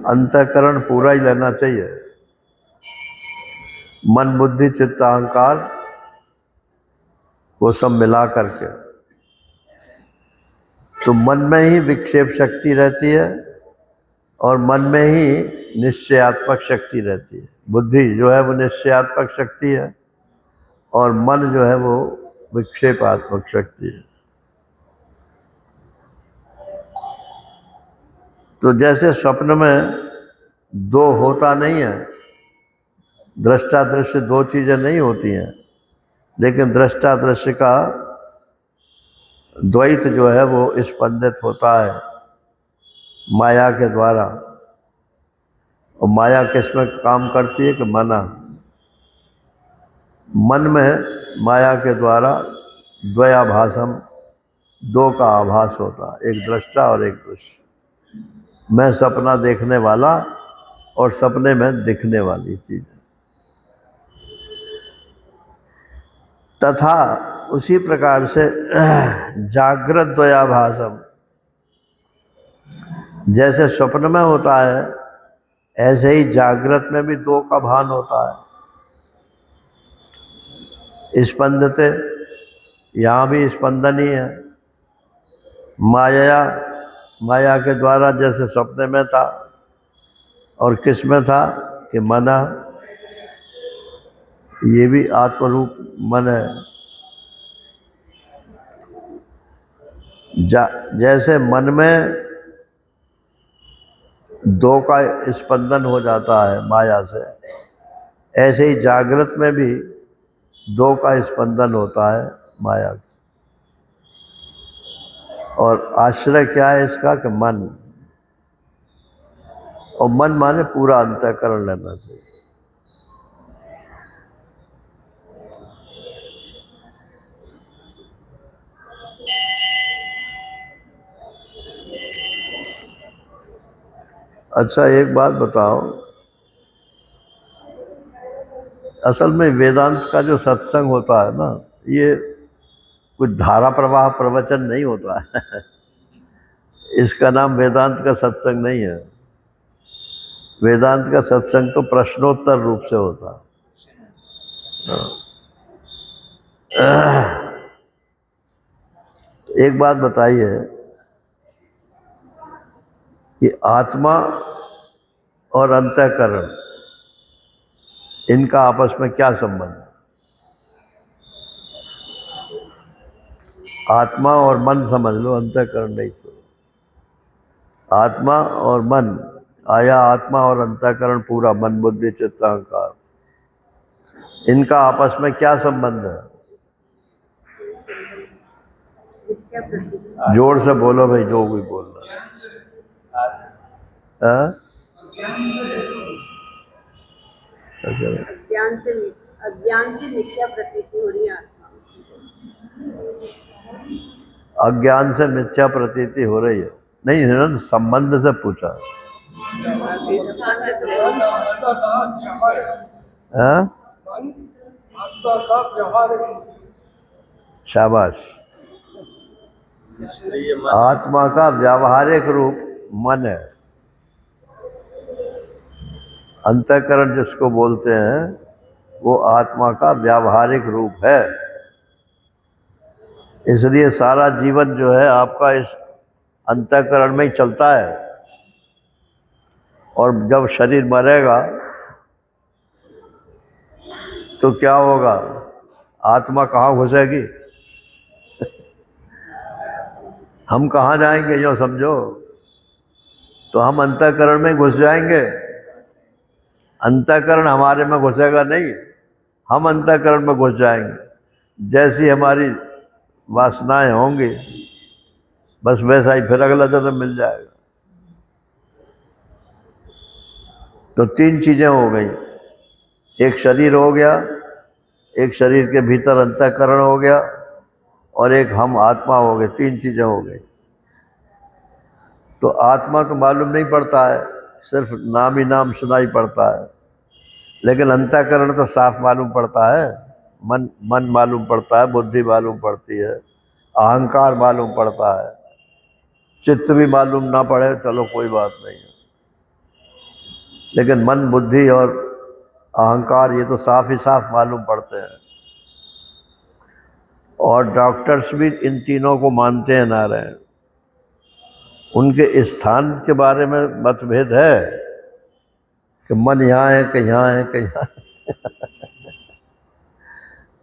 Speaker 1: अंतःकरण पूरा ही लेना चाहिए। मन बुद्धि चित्त अहंकार को सब मिला करके। तो मन में ही विक्षेप शक्ति रहती है, और मन में ही निश्चयात्मक शक्ति रहती है। बुद्धि जो है वो निश्चयात्मक शक्ति है, और मन जो है वो विक्षेपात्मक शक्ति है। तो जैसे स्वप्न में दो होता नहीं है, दृष्टा दृश्य दो चीज़ें नहीं होती हैं, लेकिन दृष्टा दृश्य का द्वैत जो है वो स्पंदित होता है माया के द्वारा। और माया किसमें काम करती है कि मन में माया के द्वारा द्वयाभासम, दो का आभास होता है, एक दृष्टा और एक दृश्य। मैं सपना देखने वाला और सपने में दिखने वाली चीज़। तथा उसी प्रकार से जागृत द्वयाभासम, जैसे स्वप्न में होता है ऐसे ही जागृत में भी दो का भान होता है। स्पंदते, यहाँ भी स्पंदन ही है। माया के द्वारा जैसे सपने में था, और किस में था कि मना, ये भी आत्मरूप मन है। जैसे मन में दो का स्पंदन हो जाता है माया से, ऐसे ही जागृत में भी दो का स्पंदन होता है माया का। और आश्रय क्या है इसका कि मन, और मन माने पूरा अंतःकरण लेना चाहिए। अच्छा एक बात बताओ, असल में वेदांत का जो सत्संग होता है ना, ये कुछ धारा प्रवाह प्रवचन नहीं होता है इसका नाम वेदांत का सत्संग नहीं है। वेदांत का सत्संग तो प्रश्नोत्तर रूप से होता है। एक बात बताइए कि आत्मा और अंतःकरण, इनका आपस में क्या संबंध है? आत्मा और मन समझ लो, अंतःकरण नहीं समझ। आत्मा और मन, आया आत्मा और अंतःकरण पूरा, मन बुद्धि चित्त अहंकार, इनका आपस में क्या संबंध है? जोर से बोलो भाई, जो भी बोल रहा है।
Speaker 2: अज्ञान से मिथ्या प्रतीति हो रही है आत्मा।
Speaker 1: अज्ञान से मिथ्या प्रतीति हो रही है, नहीं है ना, तो संबंध से पूछा है। शाबाश। आत्मा का व्यावहारिक रूप मन है, अंतःकरण जिसको बोलते हैं वो आत्मा का व्यावहारिक रूप है। इसलिए सारा जीवन जो है आपका इस अंतःकरण में ही चलता है। और जब शरीर मरेगा तो क्या होगा? आत्मा कहाँ घुसेगी? हम कहाँ जाएंगे जो समझो, तो हम अंतःकरण में घुस जाएंगे। अंतःकरण हमारे में घुसेगा नहीं, हम अंतःकरण में घुस जाएंगे। जैसी हमारी वासनाएं होंगी बस वैसा ही फिर अगला जन्म मिल जाएगा। तो तीन चीजें हो गई, एक शरीर हो गया, एक शरीर के भीतर अंतःकरण हो गया, और एक हम आत्मा हो गए। तीन चीजें हो गई। तो आत्मा तो मालूम नहीं पड़ता है, सिर्फ नाम ही नाम सुनाई पड़ता है, लेकिन अंतःकरण तो साफ मालूम पड़ता है। मन मालूम पड़ता है, बुद्धि मालूम पड़ती है, अहंकार मालूम पड़ता है। चित्त भी मालूम ना पड़े चलो कोई बात नहीं है, लेकिन मन बुद्धि और अहंकार ये तो साफ ही साफ मालूम पड़ते हैं। और डॉक्टर्स भी इन तीनों को मानते हैं नारायण। उनके स्थान के बारे में मतभेद है कि मन यहाँ है कि यहाँ है कि यहाँ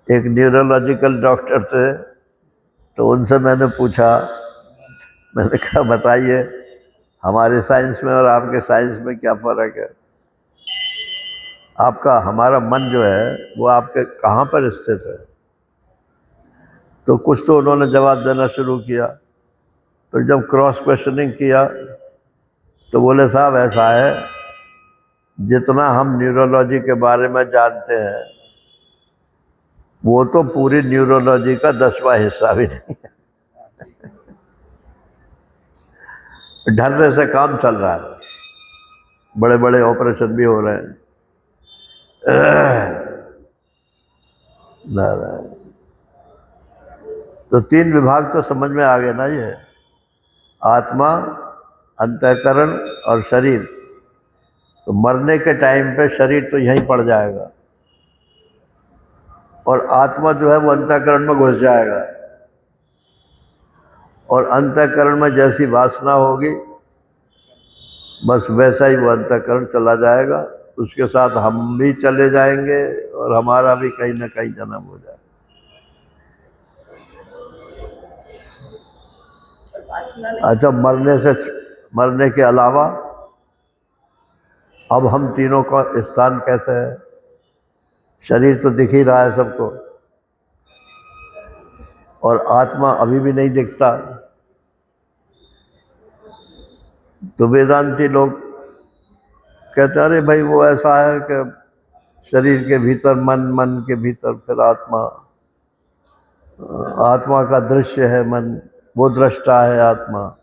Speaker 1: एक न्यूरोलॉजिकल डॉक्टर थे, तो उनसे मैंने पूछा, मैंने कहा बताइए हमारे साइंस में और आपके साइंस में क्या फ़र्क है? आपका हमारा मन जो है वो आपके कहाँ पर स्थित है? तो कुछ तो उन्होंने जवाब देना शुरू किया। फिर जब क्रॉस क्वेश्चनिंग किया तो बोले साहब ऐसा है, जितना हम न्यूरोलॉजी के बारे में जानते हैं वो तो पूरी न्यूरोलॉजी का 10वां हिस्सा भी नहीं है। ढर्रे से काम चल रहा है, बस बड़े बड़े ऑपरेशन भी हो रहे हैं। नारायण। तो 3 विभाग तो समझ में आ गए ना, ये आत्मा, अंतःकरण और शरीर। तो मरने के टाइम पे शरीर तो यहीं पड़ जाएगा और आत्मा जो है वो अंतःकरण में घुस जाएगा, और अंतःकरण में जैसी वासना होगी बस वैसा ही वो अंतःकरण चला जाएगा, उसके साथ हम भी चले जाएंगे और हमारा भी कहीं ना कहीं जन्म हो जाएगा। अच्छा, मरने के अलावा अब हम तीनों का स्थान कैसे है? शरीर तो दिख ही रहा है सबको, और आत्मा अभी भी नहीं दिखता। तो वेदांती लोग कहते हैं अरे भाई वो ऐसा है कि शरीर के भीतर मन, मन के भीतर फिर आत्मा, आत्मा का दृश्य है मन, वो दृष्टा है आत्मा।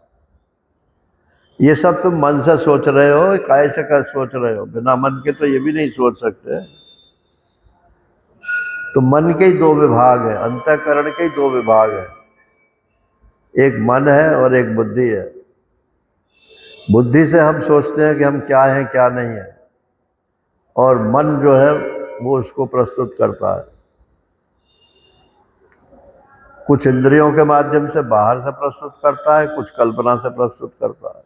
Speaker 1: ये सब तुम मन से सोच रहे हो, काय से क्या सोच रहे हो? बिना मन के तो ये भी नहीं सोच सकते। तो मन के ही 2 विभाग है, अंतःकरण के ही 2 विभाग है, एक मन है और एक बुद्धि है। बुद्धि से हम सोचते हैं कि हम क्या हैं क्या नहीं है, और मन जो है वो उसको प्रस्तुत करता है। कुछ इंद्रियों के माध्यम से बाहर से प्रस्तुत करता है, कुछ कल्पना से प्रस्तुत करता है।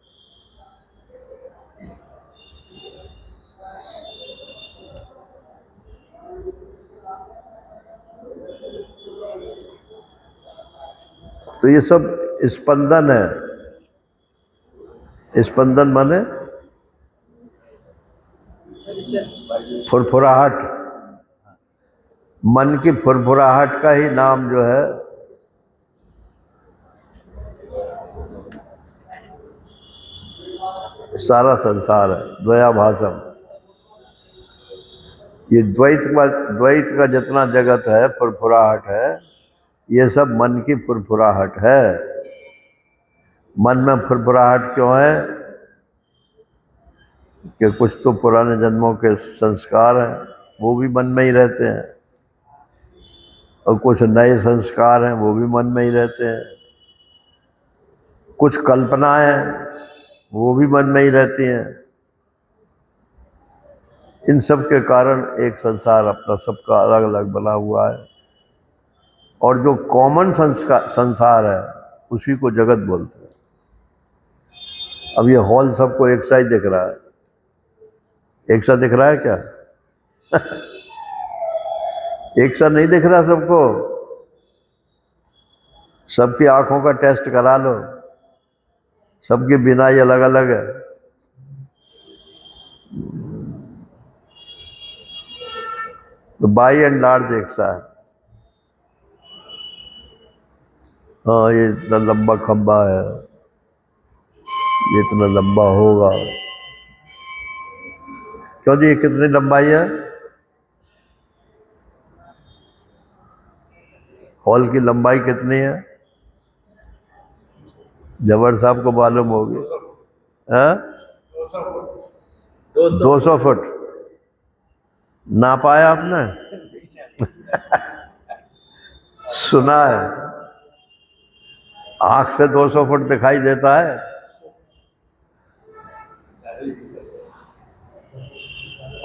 Speaker 1: तो ये सब स्पंदन है। स्पंदन माने फुरफुराहट। मन की फुरफुराहट का ही नाम जो है सारा संसार है, द्वयाभासम। ये द्वैत का जितना जगत है, फुरफुराहट है, ये सब मन की फुरफुराहट है। मन में फुरफुराहट क्यों है? कि कुछ तो पुराने जन्मों के संस्कार हैं, वो भी मन में ही रहते हैं, और कुछ नए संस्कार हैं, वो भी मन में ही रहते हैं। कुछ कल्पनाएं वो भी मन में ही रहती हैं। इन सब के कारण एक संसार अपना सबका अलग अलग बना हुआ है, और जो कॉमन संसार है उसी को जगत बोलते हैं। अब ये हॉल सबको एक सा ही दिख रहा है, एक सा दिख रहा है क्या? एक सा नहीं दिख रहा सबको। सबकी आंखों का टेस्ट करा लो, सबकी बिनाई अलग अलग है। तो बाई एंड लार्ज एक सा है। हाँ, ये इतना लंबा खंबा है, ये इतना लंबा होगा। क्यों जी, कितनी लंबाई है? हॉल की लंबाई कितनी है? जबर साहब को मालूम होगी। 200 फुट। ना पाया आपने? सुना है, आंख से 200 फुट दिखाई देता है।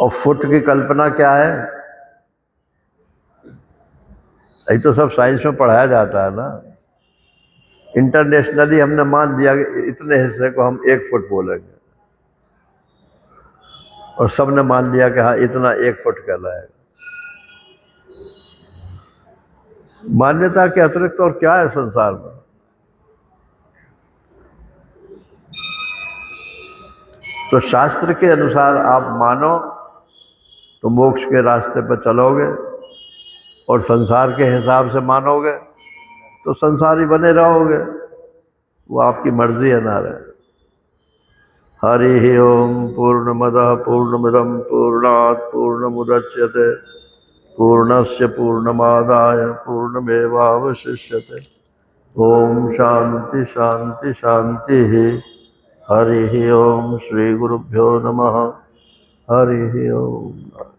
Speaker 1: और फुट की कल्पना क्या है? ये तो सब साइंस में पढ़ाया जाता है ना। इंटरनेशनली हमने मान दिया कि इतने हिस्से को हम 1 फुट बोलेंगे, और सबने मान लिया कि हाँ इतना 1 फुट कहलाएगा। मान्यता के अतिरिक्त और क्या है संसार में? तो शास्त्र के अनुसार आप मानो तो मोक्ष के रास्ते पर चलोगे, और संसार के हिसाब से मानोगे तो संसारी बने रहोगे। वो आपकी मर्जी है नारायण। हरि ओम पूर्णमदः पूर्णमिदं पूर्णात् पूर्णमुदच्यते पूर्णस्य पूर्णमादाय पूर्णमेवावशिष्यते। ओम शांति शांति शांति। हरि ओम। श्री गुरुभ्यो नमः। हरि ओम।